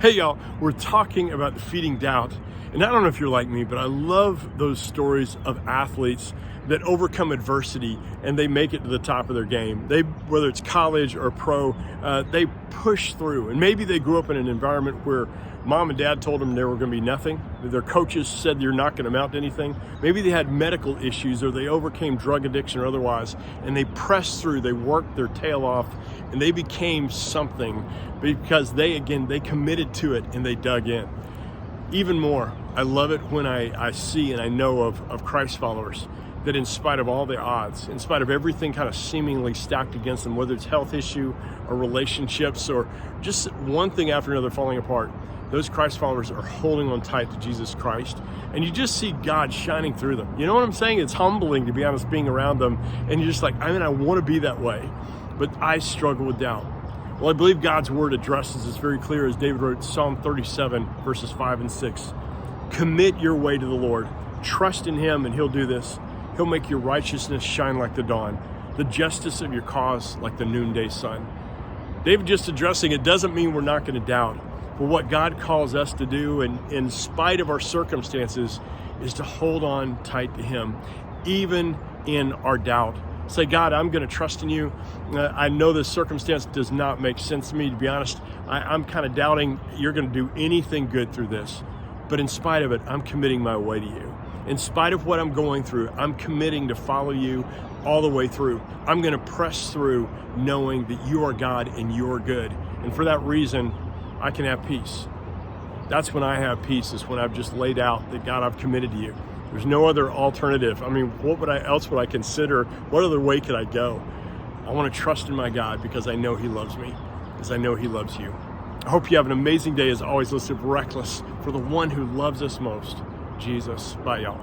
Hey y'all, we're talking about defeating doubt. And I don't know if you're like me, but I love those stories of athletes that overcome adversity and they make it to the top of their game. Whether it's college or pro, they push through. And maybe they grew up in an environment where mom and dad told them there were going to be nothing. Their coaches said you're not going to amount to anything. Maybe they had medical issues or they overcame drug addiction or otherwise, and they pressed through, they worked their tail off, and they became something because they committed to it and they dug in. Even more, I love it when I see and I know of Christ followers that in spite of all the odds, in spite of everything kind of seemingly stacked against them, whether it's health issue or relationships or just one thing after another falling apart, those Christ followers are holding on tight to Jesus Christ. And you just see God shining through them. You know what I'm saying? It's humbling, to be honest, being around them. And you're just like, I want to be that way. But I struggle with doubt. Well, I believe God's word addresses this very clear, as David wrote Psalm 37, verses 5 and 6. Commit your way to the Lord. Trust in him and he'll do this. He'll make your righteousness shine like the dawn, the justice of your cause like the noonday sun. David just addressing it doesn't mean we're not going to doubt. But what God calls us to do, and in spite of our circumstances, is to hold on tight to him, even in our doubt. Say, God, I'm going to trust in you. I know this circumstance does not make sense to me. To be honest, I'm kind of doubting you're going to do anything good through this. But in spite of it, I'm committing my way to you. In spite of what I'm going through, I'm committing to follow you all the way through. I'm going to press through knowing that you are God and you are good. And for that reason, I can have peace. That's when I have peace, is when I've just laid out that, God, I've committed to you. There's no other alternative. I mean, what else would I consider? What other way could I go? I want to trust in my God because I know he loves me, because I know he loves you. I hope you have an amazing day. As always, let's live reckless for the one who loves us most, Jesus. Bye, y'all.